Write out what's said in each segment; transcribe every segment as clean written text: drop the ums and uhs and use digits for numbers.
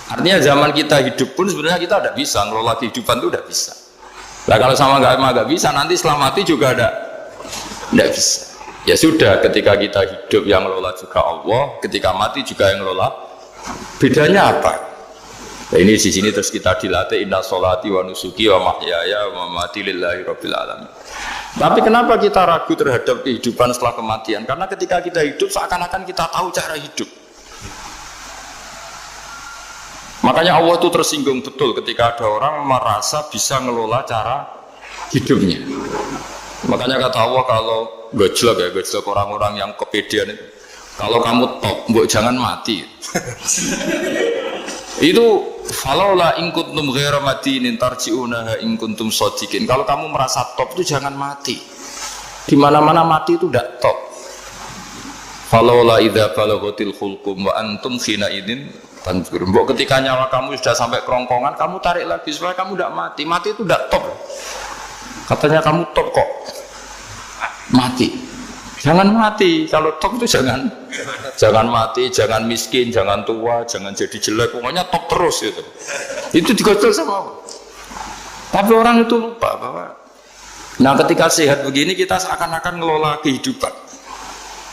Artinya zaman kita hidup pun sebenarnya kita tidak bisa ngelola kehidupan itu, tidak bisa. Nah kalau sama nggak bisa, nanti setelah mati juga tidak bisa. Ya sudah, ketika kita hidup yang ngelola juga Allah, ketika mati juga yang ngelola. Bedanya apa? Nah, ini di sini terus kita dilatih inna sholati wa nusuki wa mahyaya wa mamati lillahi rabbil alamin. Tapi kenapa kita ragu terhadap kehidupan setelah kematian? Karena ketika kita hidup seakan-akan kita tahu cara hidup. Makanya Allah itu tersinggung betul ketika ada orang merasa bisa ngelola cara hidupnya. Makanya kata Allah, kalau gojlok orang-orang yang kepedean itu, kalau kamu top, mbok jangan mati. Itu falaula in kuntum ghairu madinin tarji'unaha in kuntum shadiqin. Kalau kamu merasa top itu jangan mati. Di mana-mana mati itu tidak top. Falaula idza balaghatil khulqum wa antum khina idin tanzur. Mbok ketika nyawa kamu sudah sampai kerongkongan, kamu tarik lagi supaya kamu tidak mati. Mati itu tidak top. Katanya kamu top kok. Mati. Jangan mati. Kalau top itu jangan mati, jangan miskin, jangan tua, jangan jadi jelek. Pokoknya top terus gitu. Itu digocol sama Allah. Tapi orang itu lupa bahwa nah ketika sehat begini kita seakan-akan ngelola kehidupan.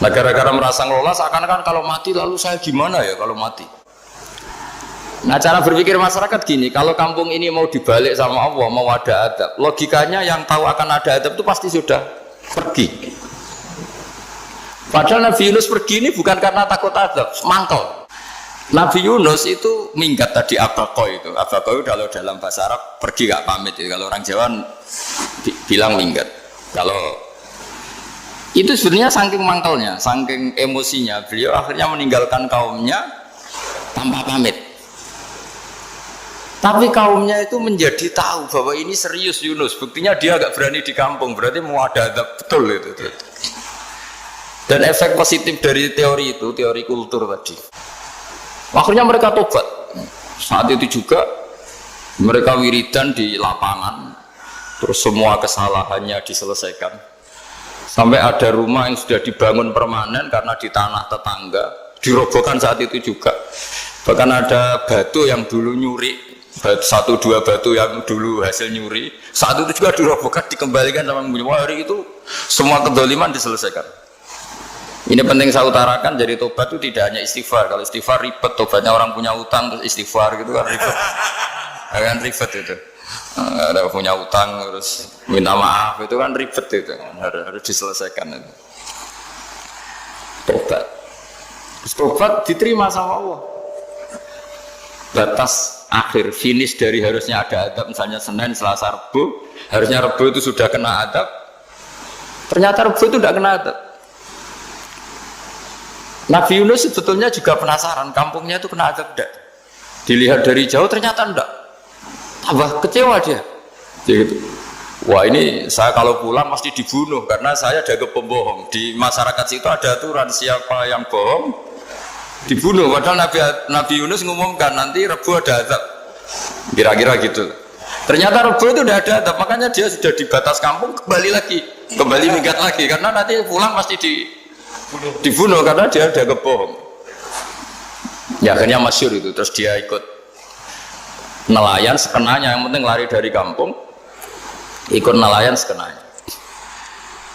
Nah gara-gara merasa ngelola seakan-akan kalau mati lalu saya gimana ya kalau mati. Nah cara berpikir masyarakat gini, kalau kampung ini mau dibalik sama Allah, mau ada adab, logikanya yang tahu akan ada adab itu pasti sudah pergi. Padahal Nabi Yunus pergi ini bukan karena takut adab, mangkel. Nabi Yunus itu minggat tadi abaqo itu. Abaqo itu kalau dalam bahasa Arab pergi gak pamit ya. Kalau orang Jawa bilang minggat. Kalau itu sebenarnya saking mangkelnya, saking emosinya, beliau akhirnya meninggalkan kaumnya tanpa pamit. Tapi kaumnya itu menjadi tahu bahwa ini serius Yunus. Buktinya dia agak berani di kampung, berarti mau ada adab betul itu. Dan efek positif dari teori itu, teori kultur tadi. Akhirnya mereka tobat. Saat itu juga mereka wiridan di lapangan, terus semua kesalahannya diselesaikan. Sampai ada rumah yang sudah dibangun permanen karena di tanah tetangga, dirobohkan saat itu juga. Bahkan ada batu yang dulu nyuri, satu dua batu yang dulu hasil nyuri, saat itu juga dirobohkan, dikembalikan sama hari itu semua kedoliman diselesaikan. Ini penting saya utarakan, jadi tobat itu tidak hanya istighfar. Kalau istighfar ribet, tobatnya orang punya utang terus istighfar gitu kan ribet. Kan ribet itu. Ada punya utang terus minta maaf itu kan ribet itu. Harus diselesaikan itu. Tobat. Tobat diterima sama Allah. Batas akhir finish dari harusnya ada adab, misalnya Senin, Selasa, Rabu, harusnya Rabu itu sudah kena adab. Ternyata Rabu itu tidak kena adab. Nabi Yunus sebetulnya juga penasaran kampungnya itu kena adab tidak. Dilihat dari jauh ternyata tidak. Tambah kecewa dia. Gitu. Wah ini saya kalau pulang pasti dibunuh karena saya jaga pembohong. Di masyarakat situ ada aturan siapa yang bohong dibunuh. Padahal Nabi Yunus ngumumkan nanti Rebu ada adab. Kira-kira gitu. Ternyata Rebu itu tidak ada adab, makanya dia sudah di batas kampung kembali minggat lagi karena nanti pulang pasti dibunuh karena dia ada kebohong. Ya akhirnya masyhur itu, terus dia ikut nelayan sekenanya, yang penting lari dari kampung, ikut nelayan sekenanya.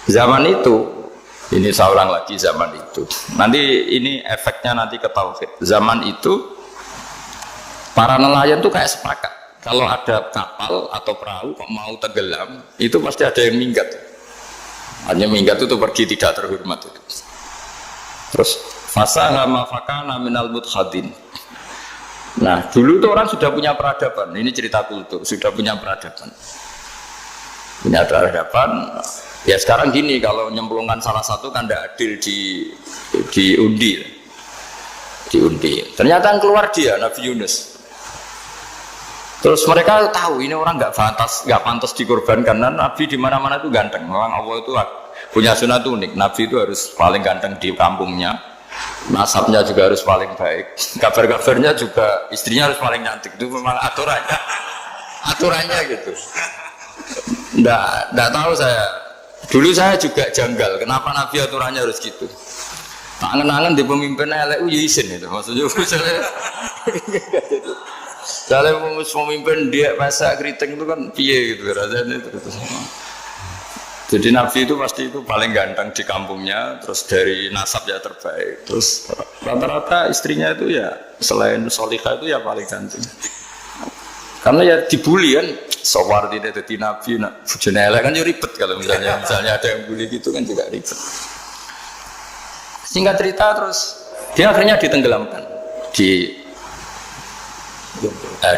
Zaman itu, ini saya ulang lagi zaman itu. Nanti ini efeknya nanti ke tauhid. Zaman itu para nelayan tuh kayak sepakat. Kalau ada kapal atau perahu kok mau tenggelam, itu pasti ada yang minggat. Hanya minggat itu pergi tidak terhormat itu. Terus fasahama fakana minal mudkhadin. Nah dulu tuh orang sudah punya peradaban. Ini cerita kultur, sudah punya peradaban. Punya peradaban. Ya sekarang gini, kalau nyemplungkan salah satu kan tidak adil diundi. Ternyata yang keluar dia Nabi Yunus. Terus mereka tahu ini orang nggak pantas dikorbankan karena Nabi di mana-mana itu ganteng. Memang Allah itu punya sunat unik. Nabi itu harus paling ganteng di kampungnya, nasabnya juga harus paling baik, kabar-kabarnya juga istrinya harus paling cantik. Itu memang aturannya gitu. Nggak tahu saya. Dulu saya juga janggal. Kenapa Nabi aturannya harus gitu? Tak angen-angen di pemimpin elek ya isin itu maksudnya. Kalau pemimpin dia masak keriting itu kan piye gitu rasanya itu. Jadi Nabi itu pasti itu paling ganteng di kampungnya, terus dari nasab ya terbaik, terus rata-rata istrinya itu ya selain solihah itu ya paling ganteng. Karena ya dibully kan, sawar tidak jadi Nabi, bujone elek kan ya ribet kalau misalnya ada yang bully gitu kan juga ribet. Singkat cerita terus dia akhirnya ditenggelamkan,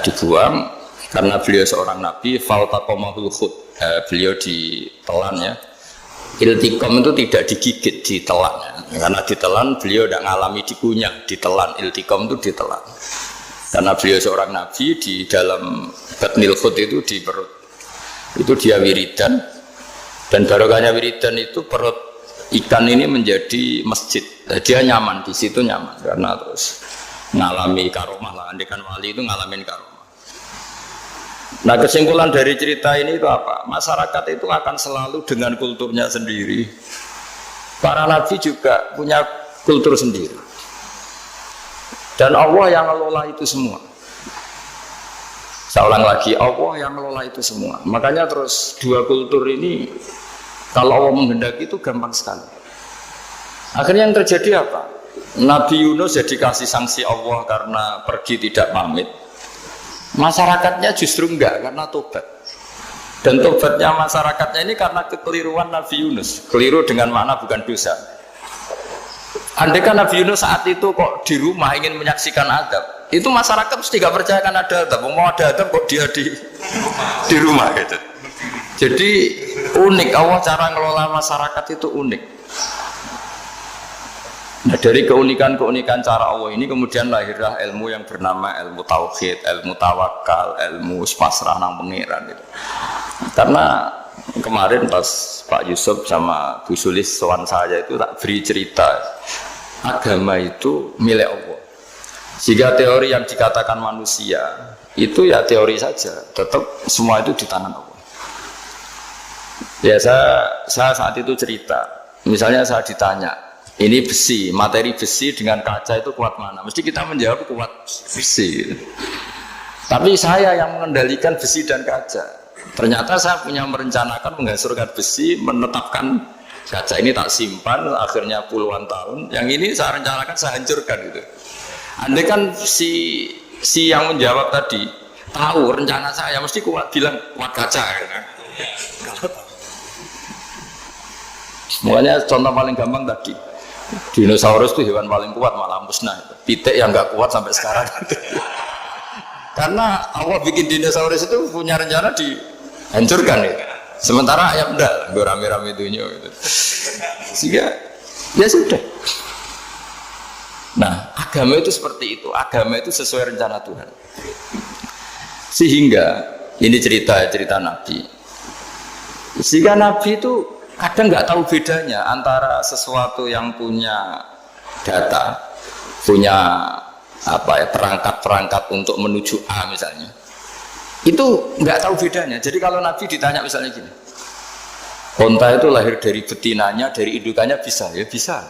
dibuang karena beliau seorang nabi. Faltaqamahul khut, beliau ditelan ya. Iltiqam itu tidak digigit, ditelan ya. Karena ditelan beliau tidak mengalami dikunyah, ditelan. Iltiqam itu ditelan. Karena beliau seorang nabi, di dalam batnil khut itu di perut itu dia wiridan, dan barokahnya wiridan itu perut ikan ini menjadi masjid. Dia nyaman di situ, nyaman karena terus ngalami karomah lah. Andekan wali itu ngalamin karomah. Nah, kesimpulan dari cerita ini itu apa? Masyarakat itu akan selalu dengan kulturnya sendiri. Para nabi juga punya kultur sendiri. Dan Allah yang ngelola itu semua. Saya ulang lagi, Allah yang ngelola itu semua. Makanya terus dua kultur ini kalau Allah menghendaki itu gampang sekali. Akhirnya yang terjadi apa? Nabi Yunus jadi kasih sanksi Allah karena pergi tidak pamit. Masyarakatnya justru enggak karena tobat. Dan tobatnya masyarakatnya ini karena kekeliruan Nabi Yunus. Keliru dengan makna bukan dosa. Andai kan Nabi Yunus saat itu kok di rumah ingin menyaksikan adab, itu masyarakat mesti gak percaya kan ada adab. Mau ada adab kok dia di rumah gitu. Jadi unik, Allah cara ngelola masyarakat itu unik. Nah, dari keunikan-keunikan cara Allah ini kemudian lahirlah ilmu yang bernama ilmu tauhid, ilmu tawakal, ilmu pasrah nang pangeran gitu. Karena kemarin pas Pak Yusuf sama Bu Sulis sowan saya itu tak beri cerita agama itu milik Allah. Jika teori yang dikatakan manusia itu ya teori saja, tetap semua itu di tangan Allah. Ya saya saat itu cerita, misalnya saya ditanya, ini besi, materi besi dengan kaca itu kuat mana? Mesti kita menjawab kuat besi. Tapi saya yang mengendalikan besi dan kaca. Ternyata saya punya merencanakan menghancurkan besi, menetapkan kaca ini tak simpan, akhirnya puluhan tahun. Yang ini saya rencanakan saya hancurkan gitu. Andai kan si yang menjawab tadi tahu rencana saya, mesti kuat bilang kuat kaca. Gitu. Makanya contoh paling gampang tadi, dinosaurus itu hewan paling kuat malah musnah. Pitik yang nggak kuat sampai sekarang. Karena Allah bikin dinosaurus itu punya rencana dihancurkan ya. Sementara ayam enggak, gue rame-rame dunia gitu. Sehingga ya sudah. Nah, agama itu seperti itu. Agama itu sesuai rencana Tuhan. Sehingga ini cerita Nabi. Sehingga Nabi itu kadang nggak tahu bedanya antara sesuatu yang punya data, punya perangkat-perangkat untuk menuju A misalnya, itu nggak tahu bedanya. Jadi kalau Nabi ditanya misalnya gini, onta itu lahir dari betinanya, dari indukannya bisa, ya bisa.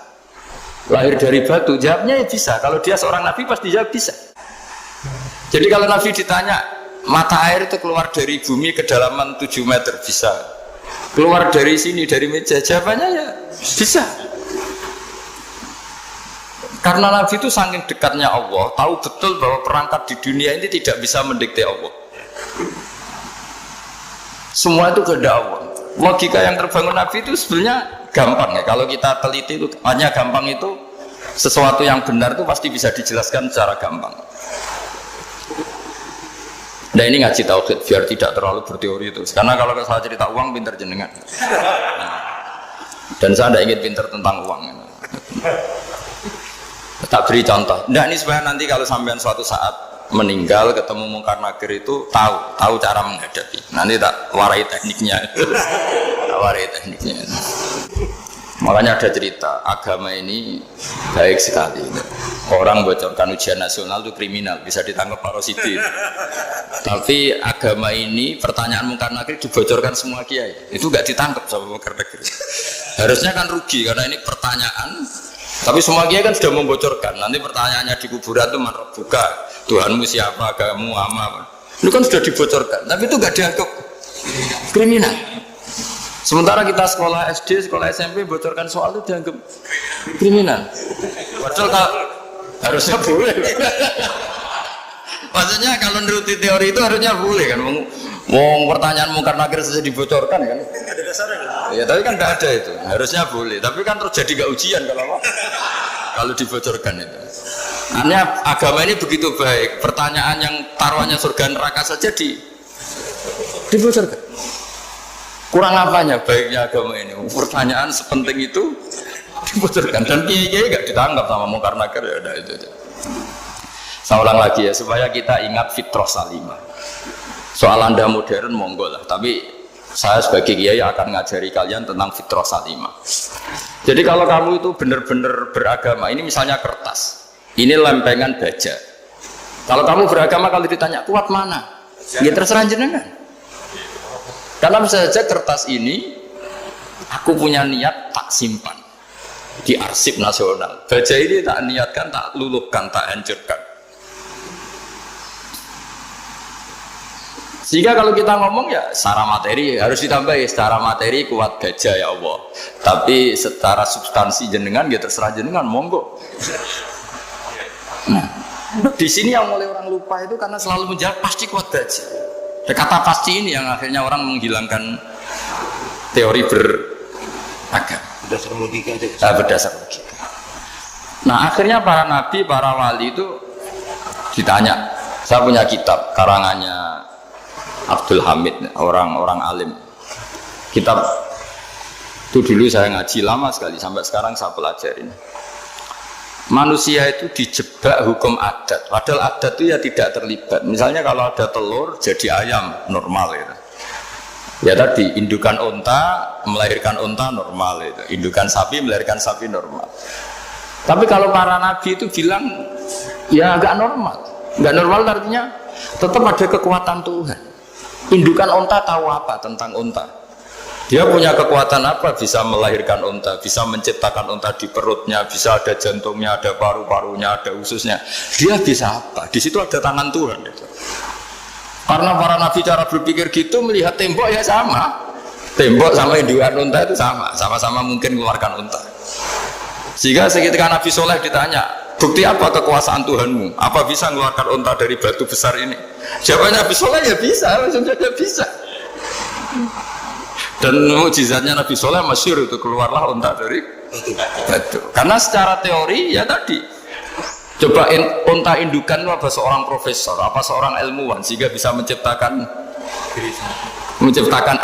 Lahir dari batu, jawabnya ya bisa. Kalau dia seorang Nabi pasti jawab bisa. Jadi kalau Nabi ditanya, mata air itu keluar dari bumi kedalaman 7 meter, bisa. Keluar dari sini, dari meja, jawabannya ya bisa. Karena Nabi itu saking dekatnya Allah, tahu betul bahwa perangkat di dunia ini tidak bisa mendikte Allah. Semua itu kehendak Allah. Logika yang terbangun Nabi itu sebenarnya gampang ya. Kalau kita teliti itu hanya gampang, itu sesuatu yang benar itu pasti bisa dijelaskan secara gampang. Nah ini ngaji tauhid biar tidak terlalu berteori itu. Karena kalau saya cerita uang pinter jenengan. Dan saya tidak ingin pinter tentang uang. Tak beri contoh. Nah ini supaya nanti kalau sampean suatu saat meninggal ketemu mungkar nakir itu tahu cara menghadapi. Nanti tak warai tekniknya. Makanya ada cerita agama ini baik sekali. Orang bocorkan ujian nasional itu kriminal, bisa ditangkap Pak Rosidi. Tapi agama ini pertanyaan mungkar nakir dibocorkan semua kiai, itu nggak ditangkap sama mungkar nakir. Harusnya kan rugi karena ini pertanyaan Tapi semua kiai kan sudah membocorkan. Nanti pertanyaannya di kuburan itu man rabbuka, Tuhanmu siapa, agamamu apa. Itu kan sudah dibocorkan. Tapi itu nggak dianggap kriminal. Sementara kita sekolah SD, sekolah SMP bocorkan soal itu dianggap kriminal. Padahal harusnya boleh. Maksudnya kalau menuruti teori itu harusnya boleh kan. Mau pertanyaan mungkar nakir saja dibocorkan kan? Ada dasarnya kan? Ya tapi kan tidak ada itu. Harusnya boleh. Tapi kan terjadi gak ujian kalau dibocorkan itu. Artinya agama ini begitu baik. Pertanyaan yang taruhannya surga neraka saja dibocorkan. Kurang apanya baiknya agama ini? Pertanyaan sepenting itu dibocorkan. Dan kiai-kiai gak ditangkap sama mungkar nakir, ya udah itu aja. Saya ulang lagi ya supaya kita ingat fitrah salimah. Soal Anda modern monggo lah, tapi saya sebagai kiai akan ngajari kalian tentang fitrah salimah. Jadi kalau kamu itu benar-benar beragama, ini misalnya kertas, ini lempengan baja. Kalau kamu beragama, kalau ditanya kuat mana, ya terserah jenengan. Karena bisa saja kertas ini aku punya niat tak simpan di arsip nasional. Baja ini tak niatkan, tak luluhkan, tak hancurkan. Sehingga kalau kita ngomong ya secara materi harus ditambah ya, secara materi kuat gajah ya Allah. Tapi secara substansi jenengan ya terserah jenengan, monggo. Nah, di sini yang mulai orang lupa itu karena selalu menjawab pasti kuat gajah. Kata pasti ini yang akhirnya orang menghilangkan teori beragama. Berdasar logika aja. Berdasar logika. Nah akhirnya para nabi, para wali itu ditanya. Saya punya kitab karangannya Abdul Hamid, orang alim. Kitab itu dulu saya ngaji lama sekali, sampai sekarang saya pelajarin. Manusia itu dijebak hukum adat, padahal adat itu ya tidak terlibat. Misalnya kalau ada telur jadi ayam normal itu. Ya tadi indukan unta melahirkan unta normal itu, indukan sapi melahirkan sapi normal. Tapi kalau para nabi itu bilang ya agak normal. Nggak normal artinya tetap ada kekuatan Tuhan. Indukan unta tahu apa tentang unta? Dia punya kekuatan apa? Bisa melahirkan unta, bisa menciptakan unta di perutnya, bisa ada jantungnya, ada paru-parunya, ada ususnya. Dia bisa apa? Di situ ada tangan Tuhan. Gitu. Karena para nabi cara berpikir gitu, melihat tembok ya sama. Tembok sama indukan unta itu sama, sama-sama mungkin mengeluarkan unta. Sehingga ketika Nabi Soleh ditanya, bukti apa kekuasaan Tuhanmu? Apa bisa mengeluarkan unta dari batu besar ini? Jawabannya Nabi Soleh ya bisa, langsung saja bisa. Dan mukjizatnya Nabi Soleh masyhur itu keluarlah unta dari batu. Karena secara teori ya tadi, coba unta indukan itu apa seorang profesor, apa seorang ilmuwan sehingga bisa menciptakan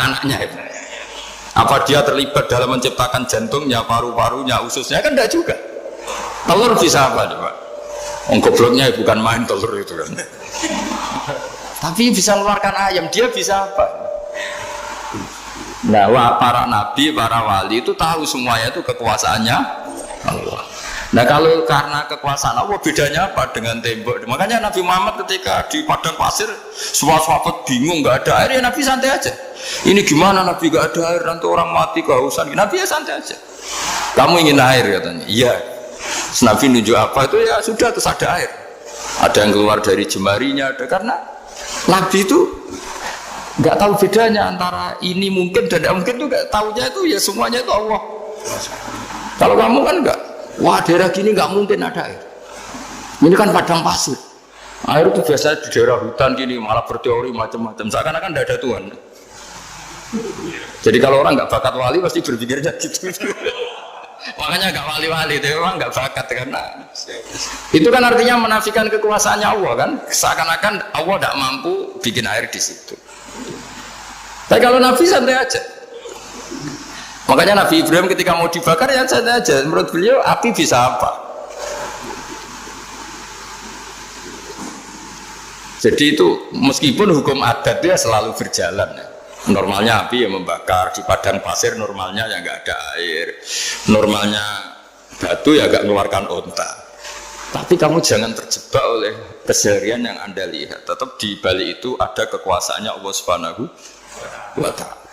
anaknya itu. Apa dia terlibat dalam menciptakan jantungnya, paru-parunya, ususnya? Kan enggak juga. Telur bisa apa coba? Gobloknya bukan main telur itu kan. Tapi bisa mengeluarkan ayam, dia bisa apa? Nah, para nabi, para wali itu tahu semuanya itu kekuasaannya Allah. Nah, kalau karena kekuasaan Allah bedanya apa dengan tembok? Makanya Nabi Muhammad ketika di padang pasir, semua sahabat bingung, nggak ada air, ya Nabi santai aja. Ini gimana Nabi nggak ada air, nanti orang mati kehausan. Nabi ya santai aja. Kamu ingin air katanya? Iya. Nabi nunjuk apa itu ya sudah, terus ada air. Ada yang keluar dari jemarinya, ada karena Nabi itu nggak tahu bedanya antara ini mungkin dan tidak mungkin tuh, nggak tahunya itu ya semuanya itu Allah. Kalau kamu kan nggak, wah daerah gini nggak mungkin ada air. Ini kan padang pasir. Air itu biasanya di daerah hutan gini malah berteori macam-macam. Seakan-akan tidak ada Tuhan. Jadi kalau orang nggak bakat wali pasti berpikirnya gitu. Makanya nggak wali-wali itu memang nggak bakat karena itu kan artinya menafikan kekuasaannya Allah kan. Seakan-akan Allah tidak mampu bikin air di situ. Tapi kalau Nabi santai aja. Makanya Nabi Ibrahim ketika mau dibakar ya santai aja. Menurut beliau api bisa apa? Jadi itu meskipun hukum adat dia selalu berjalan ya. Normalnya api yang membakar di padang pasir, normalnya ya nggak ada air, normalnya batu ya nggak mengeluarkan unta. Tapi kamu jangan terjebak oleh keseharian yang Anda lihat. Tetap di balik itu ada kekuasaannya Allah Subhanahu wa Ta'ala.